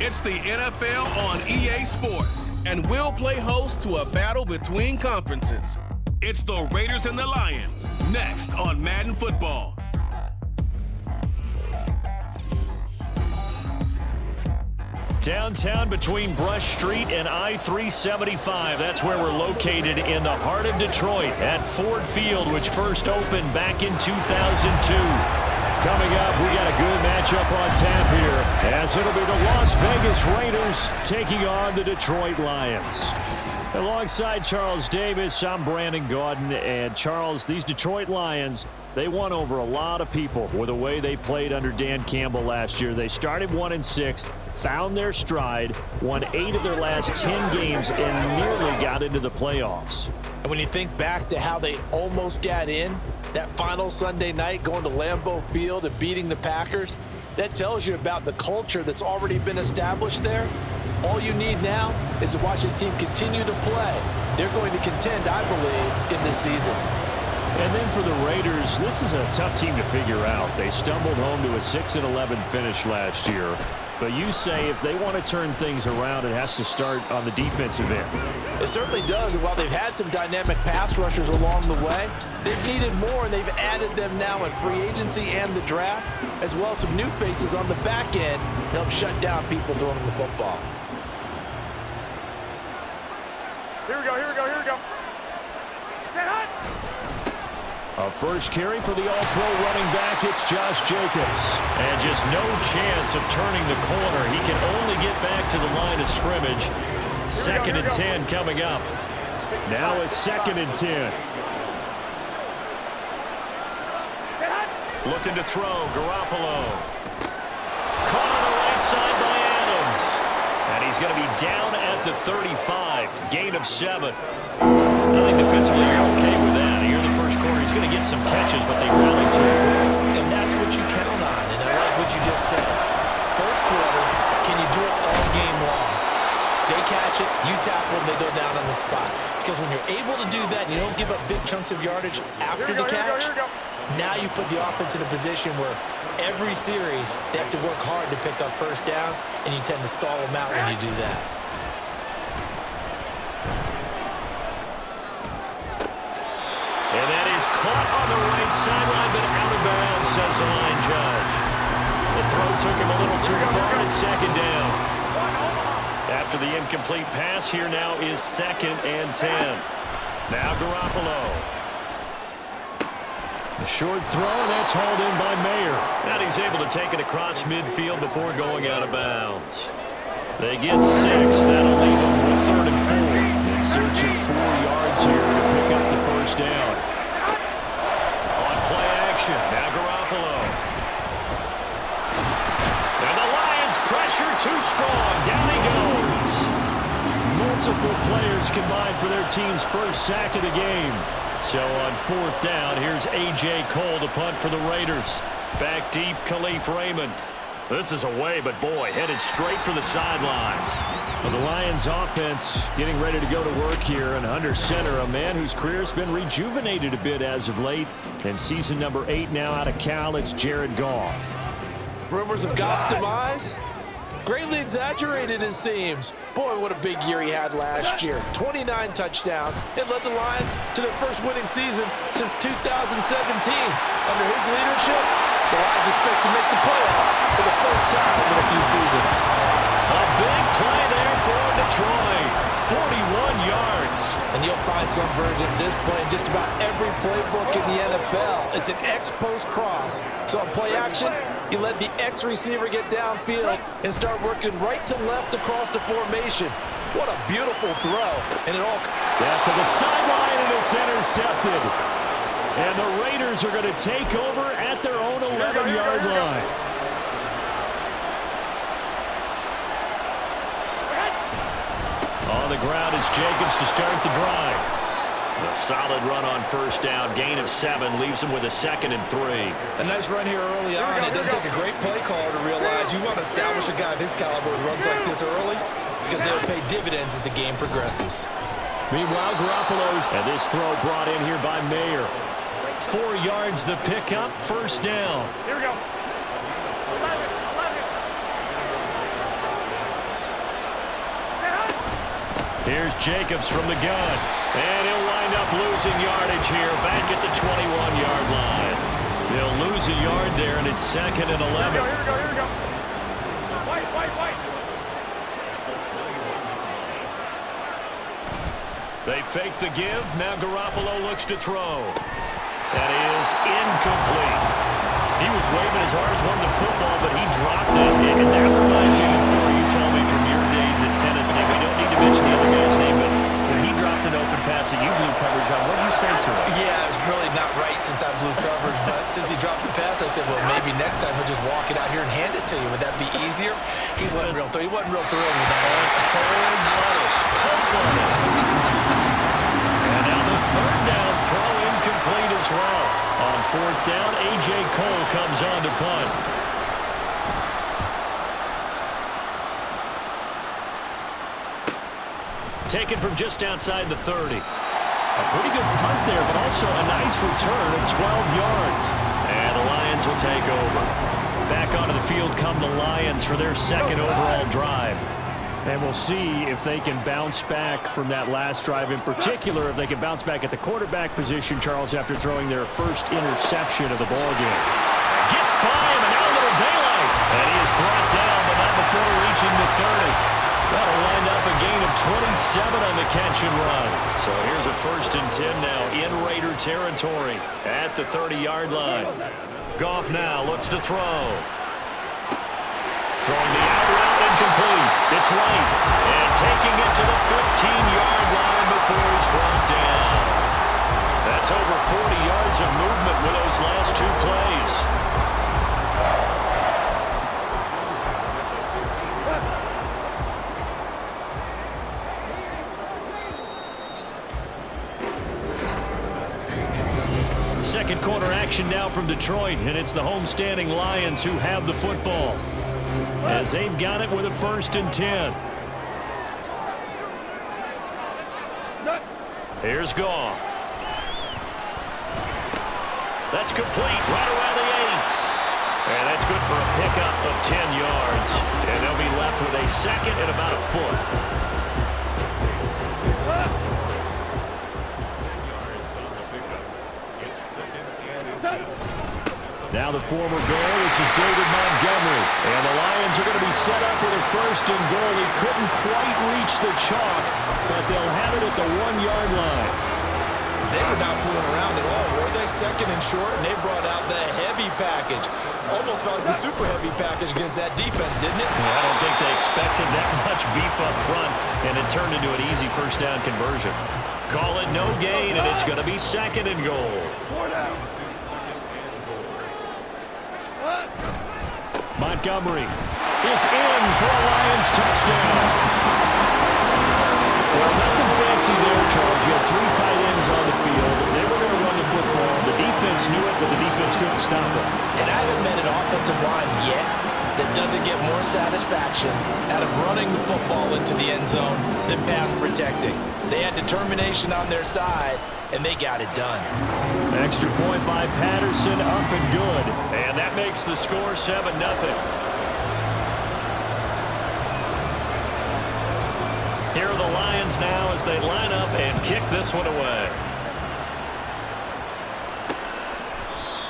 It's the NFL on EA Sports, and we'll play host to a battle between conferences. It's the Raiders and the Lions, next on Madden Football. Downtown between Brush Street and I-375. That's where we're located in the heart of Detroit at Ford Field, which first opened back in 2002. Coming up, we got a good matchup on tap here, as it'll be the Las Vegas Raiders taking on the Detroit Lions. Alongside Charles Davis, I'm Brandon Gaudin. And Charles, these Detroit Lions, they won over a lot of people with the way they played under Dan Campbell last year. They started 1-6, found their stride, won 8 of their last 10 games, and nearly got into the playoffs. And when you think back to how they almost got in, that final Sunday night going to Lambeau Field and beating the Packers, that tells you about the culture that's already been established there. All you need now is to watch this team continue to play. They're going to contend, I believe, in this season. And then for the Raiders, this is a tough team to figure out. They stumbled home to a 6-11 finish last year. But you say if they want to turn things around, it has to start on the defensive end. It certainly does. And while they've had some dynamic pass rushers along the way, they've needed more, and they've added them now in free agency and the draft, as well as some new faces on the back end to help shut down people throwing the football. Here we go, here we go, here we go. Get hot! A first carry for the all-pro running back, it's Josh Jacobs. And just no chance of turning the corner. He can only get back to the line of scrimmage. Second and 10 coming up. Now a 2nd and 10. Looking to throw, Garoppolo. Caught on the right side by Adams. And he's going to be down at the 35. Gain of 7. I think defensively you're okay with that. Here in the first quarter, he's going to get some catches, but they rally to him. And that's what you count on, and I like what you just said. First quarter, can you do it all game long? They catch it, you tackle them, they go down on the spot. Because when you're able to do that, and you don't give up big chunks of yardage after the catch, now you put the offense in a position where every series they have to work hard to pick up first downs, and you tend to stall them out when you do that. And that is caught on the right sideline, but out of bounds, says the line judge. The throw took him a little too far, and 2nd down. After the incomplete pass, here now is 2nd and 10. Now Garoppolo. A short throw, and that's hauled in by Mayer. And he's able to take it across midfield before going out of bounds. They get 6. That'll leave them with 3rd and 4. In search of 4 yards here to pick up the first down. On play action, now Garoppolo. And the Lions pressure too strong. Down he goes. Multiple players combined for their team's first sack of the game. So on 4th down, here's A.J. Cole to punt for the Raiders. Back deep, Khalif Raymond. This is away, but boy, headed straight for the sidelines. Well, the Lions offense getting ready to go to work here, and under center, a man whose career's been rejuvenated a bit as of late. And season number 8 now out of Cal, it's Jared Goff. Rumors of Goff's demise? Greatly exaggerated, it seems. Boy, what a big year he had last year. 29 touchdowns. It led the Lions to their first winning season since 2017. Under his leadership, the Lions expect to make the playoffs for the first time in a few seasons. A big play there for Detroit. 41 yards. And you'll find some version of this play in just about every playbook in the NFL. It's an X-post cross. So on play action, you let the X receiver get downfield and start working right to left across the formation. What a beautiful throw. And it all... Back to the sideline, and it's intercepted. And the Raiders are going to take over at their own 11-yard line. On the ground, it's Jacobs to start the drive. A solid run on first down. Gain of 7 leaves him with a 2nd and 3. A nice run here early on. It doesn't take a great play caller to realize you want to establish a guy of his caliber with runs like this early because they'll pay dividends as the game progresses. Meanwhile, Garoppolo's, and this throw brought in here by Mayer. 4 yards the pickup, first down. Here we go. 11. Here's Jacobs from the gun. And he'll wind up losing yardage here back at the 21-yard line. They'll lose a yard there, and it's 2nd and 11. Here we go. White. They fake the give. Now Garoppolo looks to throw. That is incomplete. He was waving his arms, wanting the football, but he dropped it. And that reminds me of the story you told me from your days at Tennessee. We don't need to mention the other guy's name, but when he dropped an open pass that you blew coverage on, what did you say to him? Yeah, it was really not right since I blew coverage, but since he dropped the pass, I said, well, maybe next time he'll just walk it out here and hand it to you. Would that be easier? He wasn't real thrilled with that. And now the 3rd down throw incomplete as well. On 4th down, A.J. Cole comes on to punt. Taken from just outside the 30. A pretty good punt there, but also a nice return of 12 yards. And the Lions will take over. Back onto the field come the Lions for their 2nd overall drive. And we'll see if they can bounce back from that last drive. In particular, if they can bounce back at the quarterback position, Charles, after throwing their first interception of the ballgame. Gets by him, and now a little daylight. And he is brought down, but not before reaching the 30. That'll wind up a gain of 27 on the catch and run. So here's a 1st and 10 now in Raider territory at the 30-yard line. Goff now looks to throw. Throwing the out route incomplete. It's right. And taking it to the 15-yard line before he's brought down. That's over 40 yards of movement with those last 2 plays. Second quarter action now from Detroit, and it's the homestanding Lions who have the football, as they've got it with a 1st and 10. Here's Goff. That's complete right around the 8. And that's good for a pickup of 10 yards. And they'll be left with a 2nd and about a foot. Now the former goal, this is David Montgomery. And the Lions are going to be set up with a 1st and goal. He couldn't quite reach the chalk, but they'll have it at the 1-yard line. They were not fooling around at all, were they? 2nd and short, and they brought out the heavy package. Almost felt like the super heavy package against that defense, didn't it? Well, I don't think they expected that much beef up front, and it turned into an easy 1st down conversion. Call it no gain, and it's going to be 2nd and goal. 4 downs. Montgomery is in for a Lions touchdown. Well, nothing fancy there, Charles. You had 3 tight ends on the field. They were going to run the football. The defense knew it, but the defense couldn't stop it. And I haven't met an offensive line yet that doesn't get more satisfaction out of running the football into the end zone than pass protecting. They had determination on their side, and they got it done. Extra point by Patterson, up and good. And that makes the score 7-0. Here are the Lions now as they line up and kick this one away.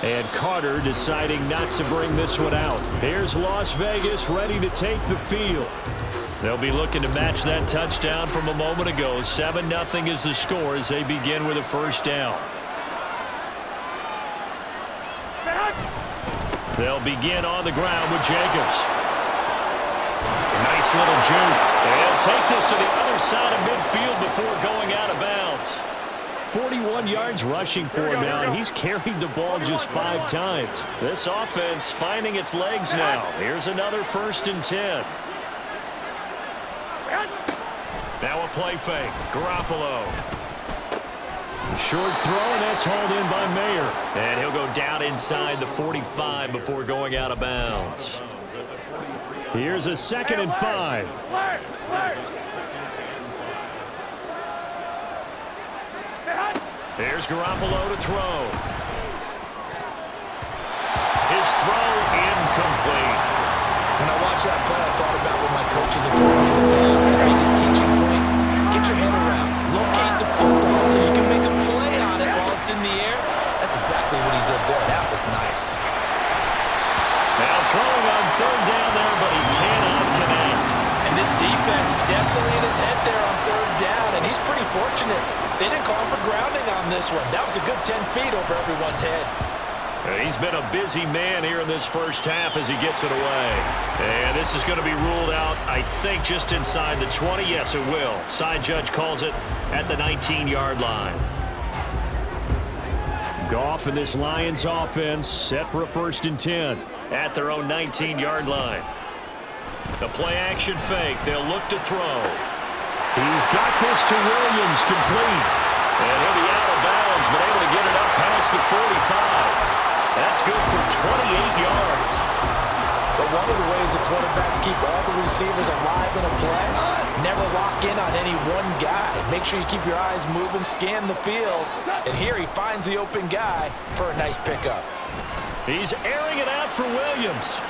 And Carter deciding not to bring this one out. Here's Las Vegas ready to take the field. They'll be looking to match that touchdown from a moment ago. 7-0 is the score as they begin with a 1st down. They'll begin on the ground with Jacobs. Nice little juke. They'll take this to the other side of midfield before going out of bounds. 41 yards rushing for him now, and he's carried the ball just 5 times. This offense finding its legs now. Here's another 1st and 10. Now a play fake. Garoppolo. A short throw, and that's hauled in by Mayer. And he'll go down inside the 45 before going out of bounds. Here's a 2nd and 5. There's Garoppolo to throw. His throw incomplete. When I watched that play, I thought about what my coaches had told me in the past. The biggest teaching point, get This defense definitely in his head there on third down, and he's pretty fortunate. They didn't call him for grounding on this one. That was a good 10 feet over everyone's head. He's been a busy man here in this first half as he gets it away. And this is going to be ruled out, I think, just inside the 20. Yes, it will. Side judge calls it at the 19-yard line. Goff and this Lions offense set for a 1st and 10 at their own 19-yard line. The play-action fake. They'll look to throw. He's got this to Williams, complete. And he'll be out of bounds, but able to get it up past the 45. That's good for 28 yards. But one of the ways the quarterbacks keep all the receivers alive in a play, never lock in on any one guy. Make sure you keep your eyes moving, scan the field. And here he finds the open guy for a nice pickup. He's airing it out for Williams.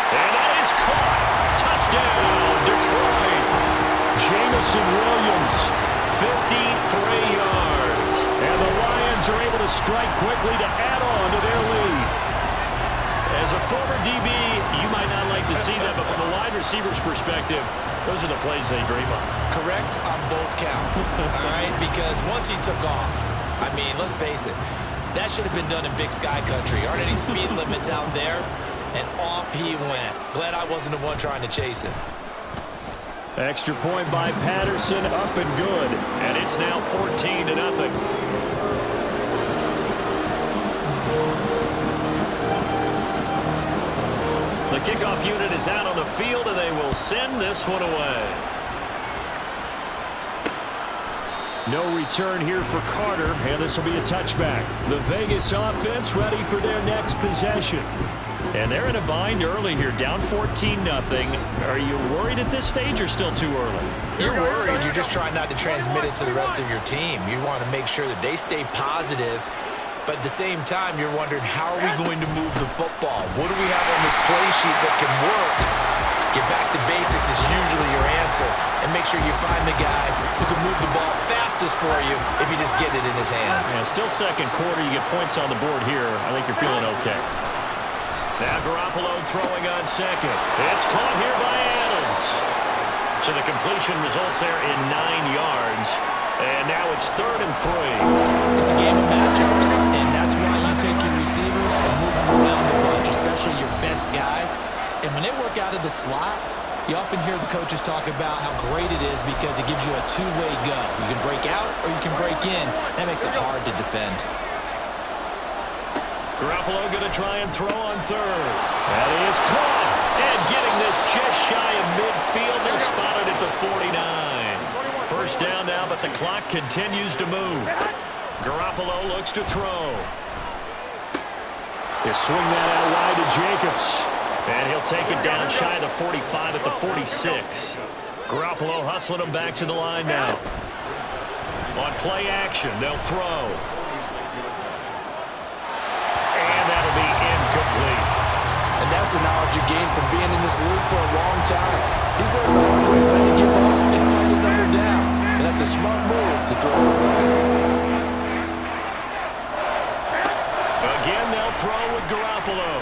And that is caught. Touchdown, Detroit. Jamison Williams, 53 yards. And the Lions are able to strike quickly to add on to their lead. As a former DB, you might not like to see that, but from a wide receiver's perspective, those are the plays they dream of. Correct on both counts, all right? Because once he took off, I mean, let's face it, that should have been done in Big Sky Country. Aren't any speed limits out there? And off he went. Glad I wasn't the one trying to chase him. Extra point by Patterson, up and good. And it's now 14-0. The kickoff unit is out on the field, and they will send this one away. No return here for Carter, and this will be a touchback. The Vegas offense ready for their next possession. And they're in a bind early here, down 14-0. Are you worried at this stage or still too early? You're worried. You're just trying not to transmit it to the rest of your team. You want to make sure that they stay positive. But at the same time, you're wondering, how are we going to move the football? What do we have on this play sheet that can work? Get back to basics is usually your answer. And make sure you find the guy who can move the ball fastest for you if you just get it in his hands. Yeah, still second quarter. You get points on the board here. I think you're feeling okay. Now Garoppolo throwing on second. It's caught here by Adams. So the completion results there in 9 yards. And now it's 3rd and 3. It's a game of matchups, and that's why you take your receivers and move them around the bunch, especially your best guys. And when they work out of the slot, you often hear the coaches talk about how great it is because it gives you a two-way go. You can break out or you can break in. That makes it hard to defend. Garoppolo going to try and throw on 3rd. And he is caught. And getting this just shy of midfield. They'll spot it at the 49. First down now, but the clock continues to move. Garoppolo looks to throw. They swing that out wide to Jacobs. And he'll take it down shy of the 45 at the 46. Garoppolo hustling him back to the line now. On play action, they'll throw. And that'll be incomplete. And that's the knowledge you gain from being in this league for a long time. He's learned the hard way when to give up and find another down. And that's a smart move to throw it away. Again, they'll throw with Garoppolo.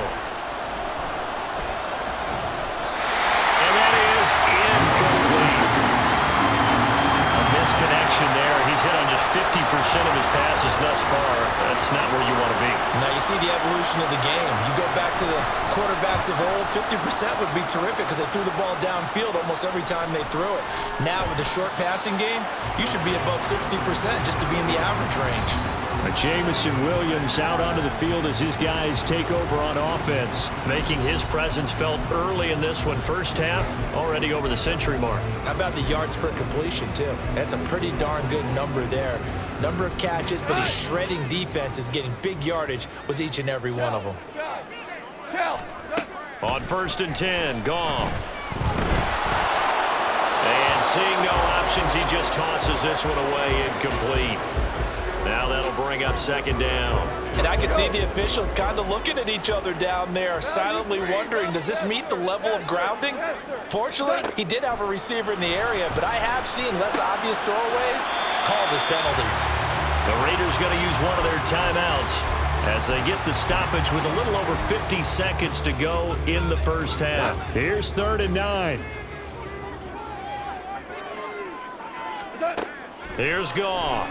And that is incomplete. A misconnection there. He's hit on just 50% of his passes thus far. That's not where you want to be. Now you see the evolution of the game. You go back to the quarterbacks of old, 50% would be terrific because they threw the ball downfield almost every time they threw it. Now with the short passing game, you should be above 60% just to be in the average range. Jamison Williams out onto the field as his guys take over on offense, making his presence felt early in this one. First half, already over the century mark. How about the yards per completion, too? That's a pretty darn good number there. Number of catches, but he's shredding defense, is getting big yardage with each and every one of them. On 1st and 10, Goff. And seeing no options, he just tosses this one away incomplete. Now that'll bring up 2nd down. And I can see the officials kind of looking at each other down there, silently wondering, does this meet the level of grounding? Fortunately, he did have a receiver in the area, but I have seen less obvious throwaways called as penalties. The Raiders going to use one of their timeouts as they get the stoppage with a little over 50 seconds to go in the first half. Here's 3rd and 9. Here's Goff.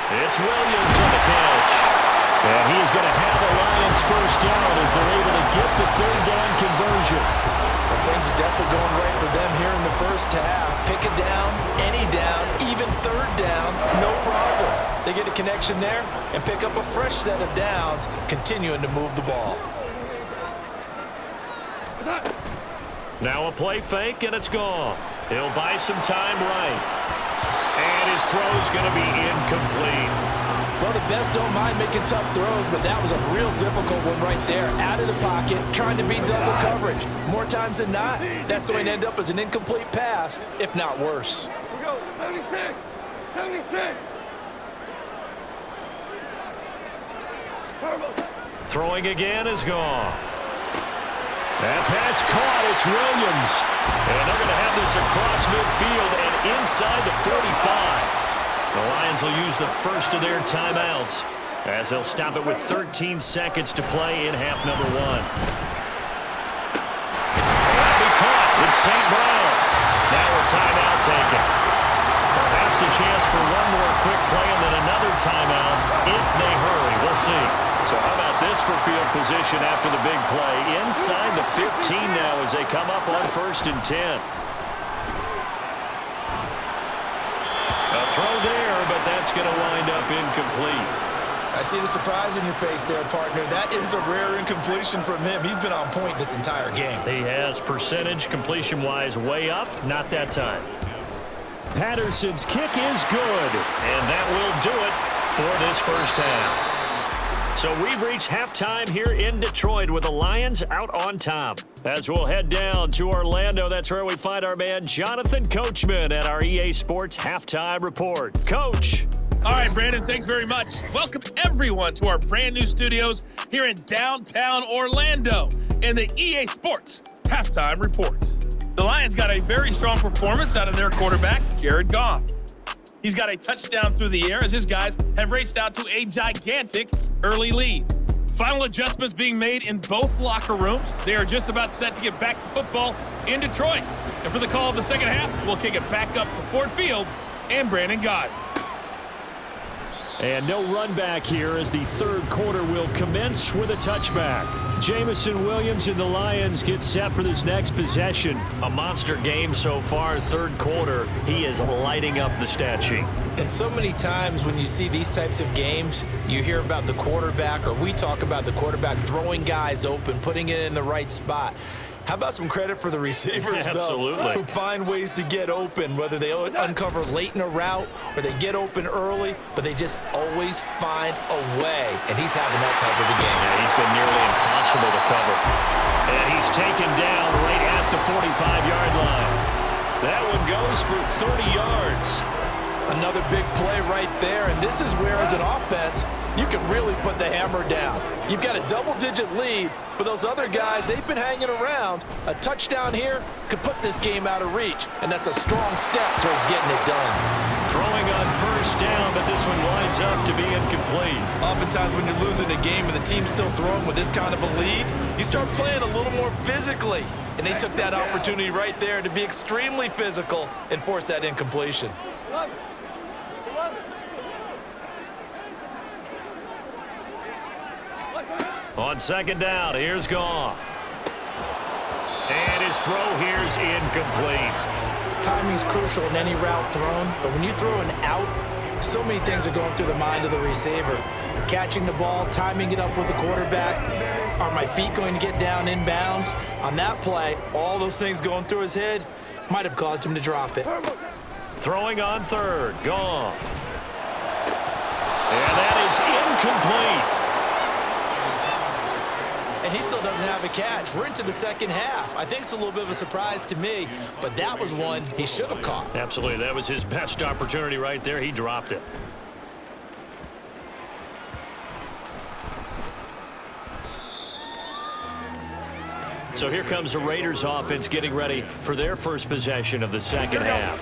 It's Williams on the catch. And he's going to have the Lions first down as they're able to get the third down conversion. Well, things are definitely going right for them here in the first half. Pick it down, any down, even third down, no problem. They get a connection there and pick up a fresh set of downs, continuing to move the ball. Now a play fake, and it's Goff. He'll buy some time right. And his throw's going to be incomplete. Well, the best don't mind making tough throws, but that was a real difficult one right there. Out of the pocket, trying to beat double coverage. More times than not, that's going to end up as an incomplete pass, if not worse. Here we go, 76, 76. Throwing again is Goff. That pass caught. It's Williams. And they're going to have this across midfield and inside the 45. The Lions will use the first of their timeouts as they'll stop it with 13 seconds to play in half number 1. That'll be caught. It's St. Brown. Now a timeout taken. Perhaps a chance for one more quick play and then another timeout if they hurry. We'll see. So how about this for field position after the big play? Inside the 15 now as they come up on 1st and 10. A throw there, but that's going to wind up incomplete. I see the surprise in your face there, partner. That is a rare incompletion from him. He's been on point this entire game. He has percentage completion-wise way up. Not that time. Patterson's kick is good, and that will do it for this first half. So we've reached halftime here in Detroit with the Lions out on top. As we'll head down to Orlando, that's where we find our man Jonathan Coachman at our EA Sports Halftime Report. Coach. All right, Brandon, thanks very much. Welcome, everyone, to our brand new studios here in downtown Orlando in the EA Sports Halftime Report. The Lions got a very strong performance out of their quarterback, Jared Goff. He's got a touchdown through the air as his guys have raced out to a gigantic early lead. Final adjustments being made in both locker rooms. They are just about set to get back to football in Detroit. And for the call of the second half, we'll kick it back up to Ford Field and Brandon Gott. And no run back here as the third quarter will commence with a touchback. Jamison Williams and the Lions get set for this next possession. A monster game so far, third quarter. He is lighting up the stat sheet. And so many times when you see these types of games, you hear about the quarterback, or we talk about the quarterback throwing guys open, putting it in the right spot. How about some credit for the receivers, Absolutely. though, who find ways to get open, whether they uncover late in a route or they get open early, but they just always find a way. And he's having that type of a game. Yeah, he's been nearly impossible to cover. And he's taken down right at the 45-yard line. That one goes for 30 yards. Another big play right there, and this is where, as an offense, you can really put the hammer down. You've got a double-digit lead, but those other guys, they've been hanging around. A touchdown here could put this game out of reach, and that's a strong step towards getting it done. Throwing on first down, but this one winds up to be incomplete. Oftentimes when you're losing a game and the team's still throwing with this kind of a lead, you start playing a little more physically. And they took that opportunity right there to be extremely physical and force that incompletion. On second down, here's Goff. And his throw here's incomplete. Timing's crucial in any route thrown, but when you throw an out, so many things are going through the mind of the receiver. Catching the ball, timing it up with the quarterback. Are my feet going to get down in bounds? On that play, all those things going through his head might have caused him to drop it. Throwing on third, Goff. And that is incomplete. And he still doesn't have a catch. We're into the second half. I think it's a little bit of a surprise to me, but that was one he should have caught. Absolutely. That was his best opportunity right there. He dropped it. So here comes the Raiders offense getting ready for their first possession of the second half.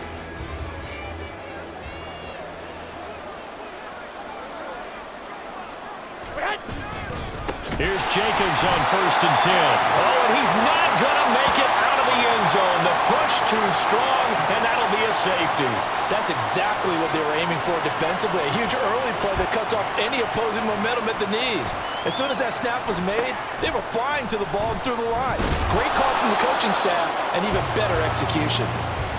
Here's Jacobs on first and 10. Oh, and he's not going to make it out of the end zone. The push too strong, and that'll be a safety. That's exactly what they were aiming for defensively. A huge early play that cuts off any opposing momentum at the knees. As soon as that snap was made, they were flying to the ball and through the line. Great call from the coaching staff and even better execution.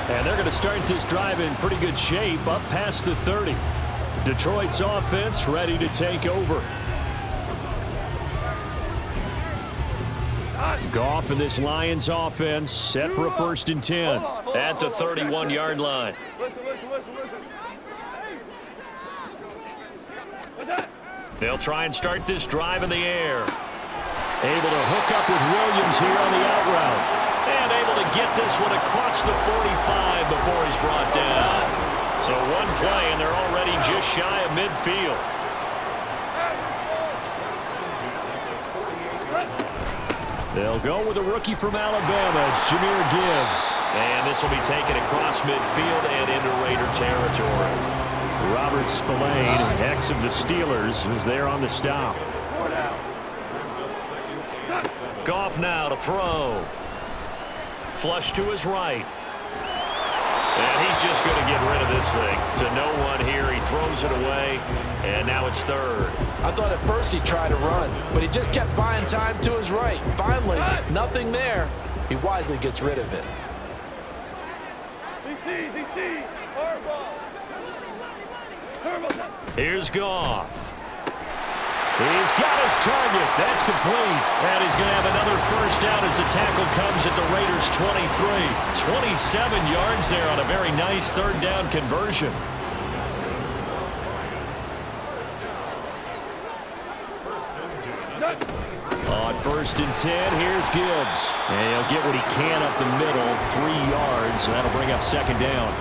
And they're going to start this drive in pretty good shape up past the 30. Detroit's offense ready to take over. Goff and this Lions offense set for a 1st and 10 at the 31-yard line. Listen. They'll try and start this drive in the air. Able to hook up with Williams here on the out route. And able to get this one across the 45 before he's brought down. So one play, and they're already just shy of midfield. They'll go with a rookie from Alabama. It's Jahmyr Gibbs. And this will be taken across midfield and into Raider territory. Robert Spillane, ex of the Steelers, was there on the stop. Goff now to throw. Flush to his right. And he's just going to get rid of this thing. To no one here. He throws it away. And now it's 3rd. I thought at first he'd try to run, but he just kept buying time to his right. Finally, nothing there. He wisely gets rid of it. Here's Goff. He's got his target. That's complete. And he's going to have another 1st down as the tackle comes at the Raiders' 23. 27 yards there on a very nice 3rd down conversion. On 1st and 10, here's Gibbs. And he'll get what he can up the middle, 3 yards, and that'll bring up 2nd down.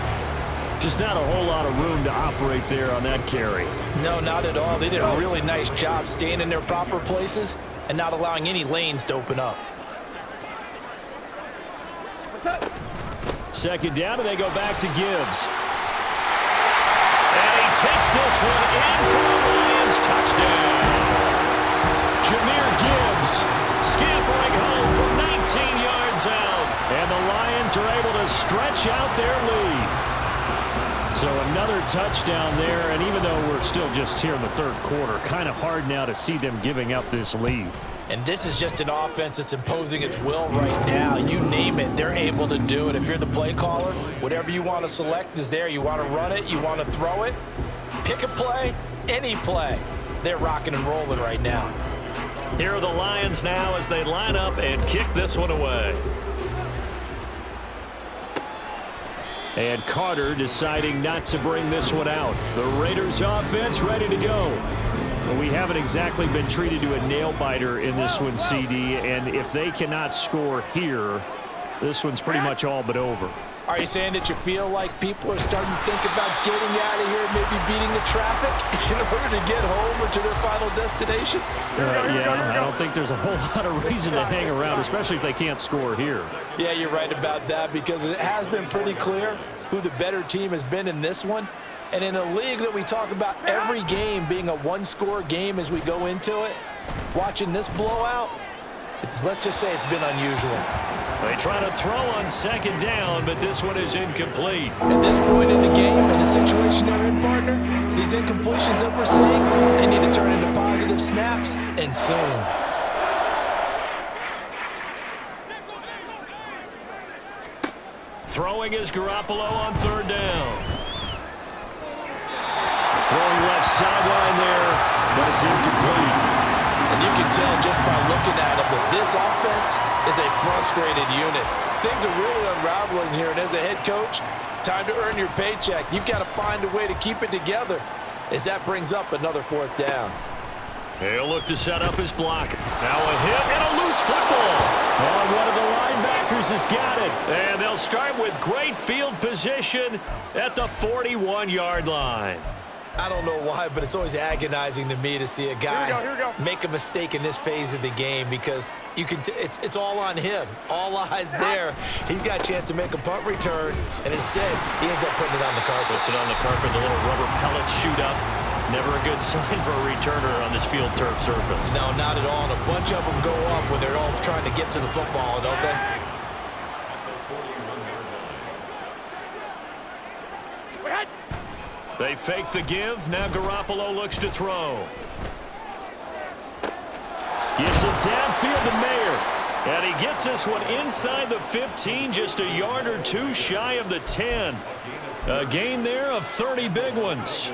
Just not a whole lot of room to operate there on that carry. No, not at all. They did a really nice job staying in their proper places and not allowing any lanes to open up. 2nd down, and they go back to Gibbs. And he takes this one in for a Lions touchdown. Jahmyr Gibbs scampering home from 19 yards out. And the Lions are able to stretch out their lead. So another touchdown there, and even though we're still just here in the 3rd quarter, kind of hard now to see them giving up this lead. And this is just an offense that's imposing its will right now. You name it, they're able to do it. If you're the play caller, whatever you want to select is there. You want to run it, you want to throw it, pick a play, any play. They're rocking and rolling right now. Here are the Lions now as they line up and kick this one away. And Carter deciding not to bring this one out. The Raiders offense ready to go. Well, we haven't exactly been treated to a nail-biter in this one, CD, and if they cannot score here, this one's pretty much all but over. Are you saying that you feel like people are starting to think about getting out of here, maybe beating the traffic in order to get home or to their final destination? Yeah, I don't think there's a whole lot of reason to hang around, especially if they can't score here. Yeah, you're right about that because it has been pretty clear who the better team has been in this one. And in a league that we talk about every game being a one-score game as we go into it, watching this blowout, let's just say it's been unusual. They try to throw on 2nd down, but this one is incomplete. At this point in the game, in the situation they're in, partner, these incompletions that we're seeing, they need to turn into positive snaps, and soon. Throwing is Garoppolo on 3rd down. Throwing left sideline there, but it's incomplete. And you can tell just by looking at him that this offense is a frustrated unit. Things are really unraveling here, and as a head coach, time to earn your paycheck. You've got to find a way to keep it together as that brings up another 4th down. He'll look to set up his block. Now a hit and a loose football. Oh, one of the linebackers has got it. And they'll start with great field position at the 41-yard line. I don't know why, but it's always agonizing to me to see a guy make a mistake in this phase of the game because you can. It's all on him. All eyes there. He's got a chance to make a punt return, and instead he ends up putting it on the carpet. Puts it on the carpet. The little rubber pellets shoot up. Never a good sign for a returner on this field turf surface. No, not at all. And a bunch of them go up when they're all trying to get to the football, don't they? They fake the give. Now Garoppolo looks to throw. Gets it downfield to Mayer. And he gets this one inside the 15, just a yard or two shy of the 10. A gain there of 30 big ones.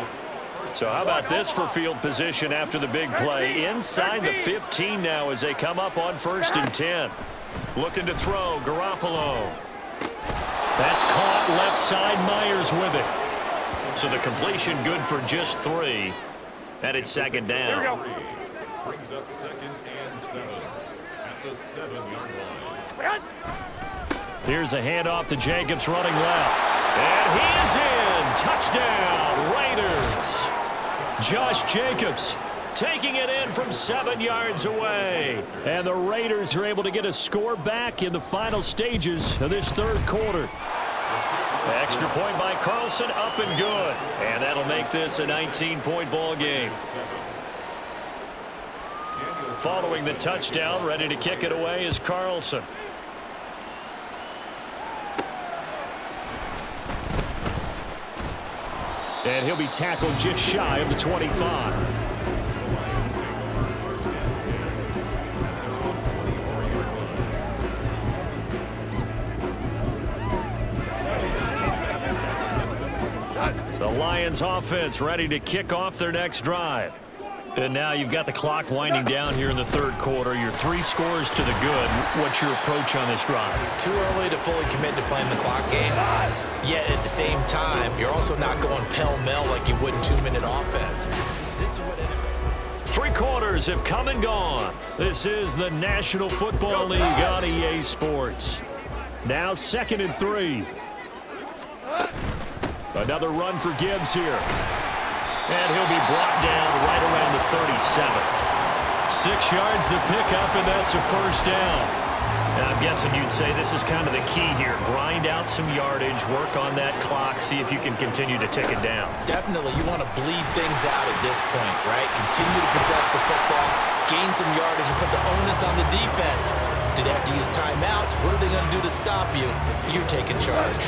So how about this for field position after the big play? Inside the 15 now as they come up on 1st and 10. Looking to throw, Garoppolo. That's caught left side, Myers with it. So the completion good for just 3. And it's 2nd down. Here we go. Brings up 2nd and 7 at the 7-yard line. Here's a handoff to Jacobs running left. And he is in. Touchdown, Raiders. Josh Jacobs taking it in from 7 yards away. And the Raiders are able to get a score back in the final stages of this 3rd quarter. Extra point by Carlson, up and good. And that'll make this a 19-point ball game. Following the touchdown, ready to kick it away is Carlson. And he'll be tackled just shy of the 25. The Lions offense ready to kick off their next drive. And now you've got the clock winding down here in the 3rd quarter. Your 3 scores to the good. What's your approach on this drive? Too early to fully commit to playing the clock game. Yet at the same time, you're also not going pell-mell like you would in 2-minute offense. This is what NFL... 3 quarters have come and gone. This is the National Football League on EA Sports. Now 2nd and 3. Another run for Gibbs here. And he'll be brought down right around the 37. 6 yards the pickup, and that's a 1st down. And I'm guessing you'd say this is kind of the key here. Grind out some yardage, work on that clock, see if you can continue to tick it down. Definitely, you want to bleed things out at this point, right? Continue to possess the football, gain some yardage, and put the onus on the defense. Do they have to use timeouts? What are they going to do to stop you? You're taking charge.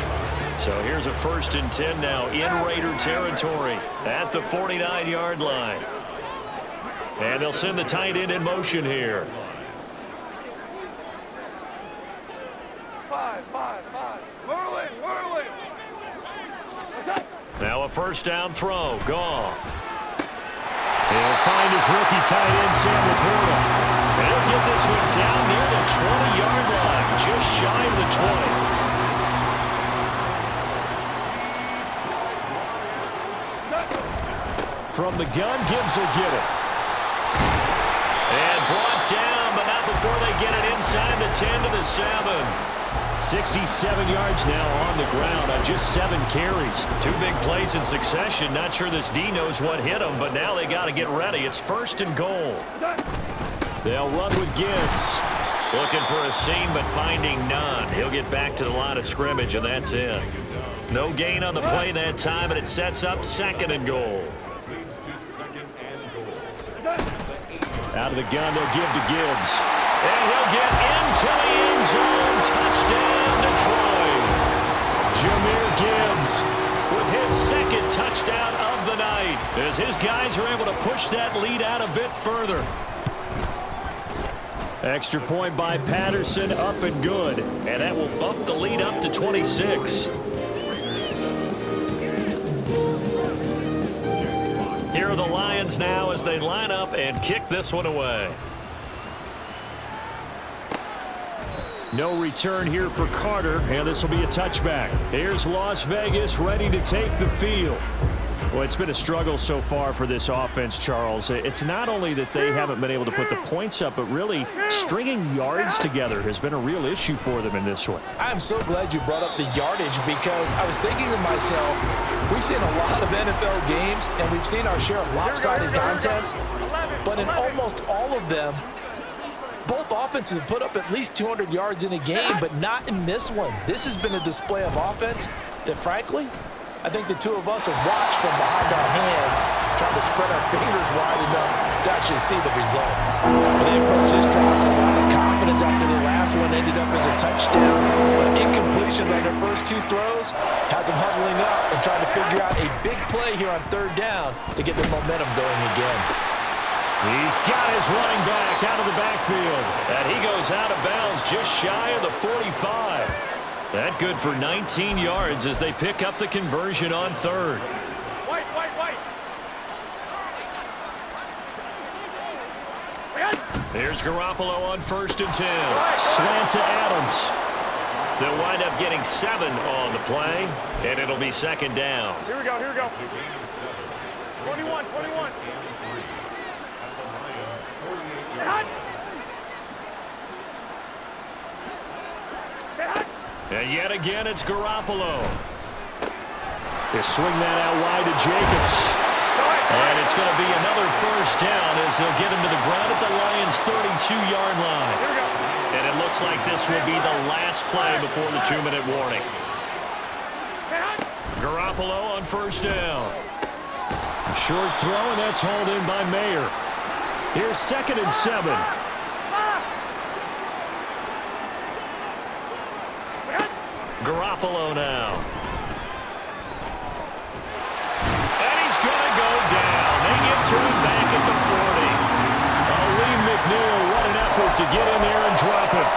So here's a 1st and 10 now in Raider territory at the 49-yard line. And they'll send the tight end in motion here. 5. Whirling. Now a 1st down throw. Goff. He'll find his rookie tight end, Sam Laporta. And he'll get this one down near the 20-yard line, just shy of the 20. From the gun, Gibbs will get it. And brought down, but not before they get it inside the 10 to the 7. 67 yards now on the ground on just 7 carries. 2 big plays in succession. Not sure this D knows what hit him, but now they got to get ready. It's 1st and goal. They'll run with Gibbs. Looking for a seam, but finding none. He'll get back to the line of scrimmage, and that's it. No gain on the play that time, and it sets up 2nd and goal. Out of the gun, they'll give to Gibbs. And he'll get into the end zone. Touchdown, Detroit. Jahmyr Gibbs with his 2nd touchdown of the night as his guys are able to push that lead out a bit further. Extra point by Patterson, up and good. And that will bump the lead up to 26. Here are the Lions now as they line up and kick this one away. No return here for Carter, and this will be a touchback. Here's Las Vegas ready to take the field. Well, it's been a struggle so far for this offense, Charles. It's not only that they haven't been able to put the points up, but really stringing yards together has been a real issue for them in this one. I'm so glad you brought up the yardage because I was thinking to myself, we've seen a lot of NFL games and we've seen our share of lopsided contests, but in almost all of them, both offenses have put up at least 200 yards in a game, but not in this one. This has been a display of offense that, frankly, I think the two of us have watched from behind our hands, trying to spread our fingers wide enough to actually see the result. They approach this drive with a lot of confidence after their last one ended up as a touchdown, but incompletions on their first 2 throws has them huddling up and trying to figure out a big play here on 3rd down to get their momentum going again. He's got his running back out of the backfield, and he goes out of bounds just shy of the 45. That good for 19 yards as they pick up the conversion on 3rd. White. Here's Garoppolo on 1st and 10. Slant to Adams. They'll wind up getting 7 on the play, and it'll be 2nd down. Here we go. 21. And yet again, it's Garoppolo. They swing that out wide to Jacobs. And it's going to be another 1st down as they'll get him to the ground at the Lions' 32-yard line. And it looks like this will be the last play before the 2-minute warning. Garoppolo on 1st down. Short throw, and that's hauled in by Mayer. Here's 2nd and 7. Garoppolo now. And he's going to go down. They get to him back at the 40. Lee McNeil, what an effort to get in there and drop it.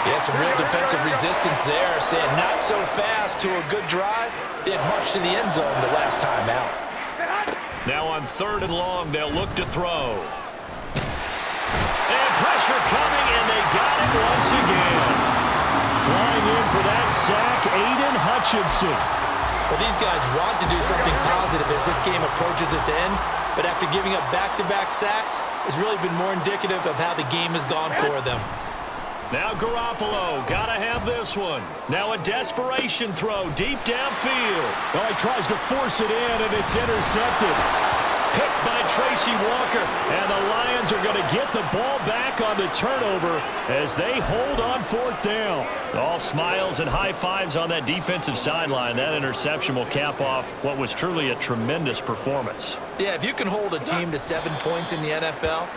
Yeah, some real defensive resistance there, saying not so fast to a good drive. Didn't march to the end zone the last time out. Now on 3rd and long, they'll look to throw. And pressure coming, and they got it once again. Flying in for that sack, Aiden Hutchinson. Well, these guys want to do something positive as this game approaches its end, but after giving up back-to-back sacks, it's really been more indicative of how the game has gone for them. Now Garoppolo, gotta have this one. Now a desperation throw deep downfield. Well, he tries to force it in, and it's intercepted. Picked by Tracy Walker, and the Lions are going to get the ball back on the turnover as they hold on 4th down. All smiles and high fives on that defensive sideline. That interception will cap off what was truly a tremendous performance. Yeah, if you can hold a team to 7 points in the NFL,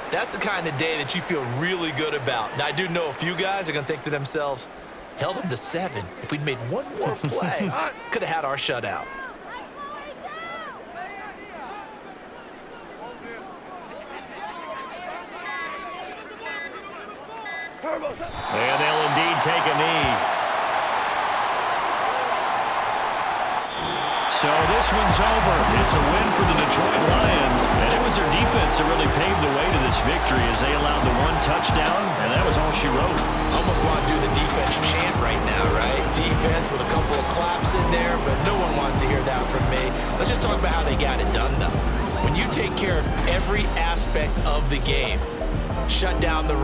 that's the kind of day that you feel really good about. Now, I do know a few guys are going to think to themselves, held them to 7. If we'd made one more play, could have had our shutout. And they'll indeed take a knee. So this one's over. It's a win for the Detroit Lions, and it was their defense that really paved the way to this victory as they allowed the 1 touchdown, and that was all she wrote. Almost want to do the defense chant right now, right? Defense with a couple of claps in there, but no one wants to hear that from me. Let's just talk about how they got it done, though. When you take care of every aspect of the game, shut down the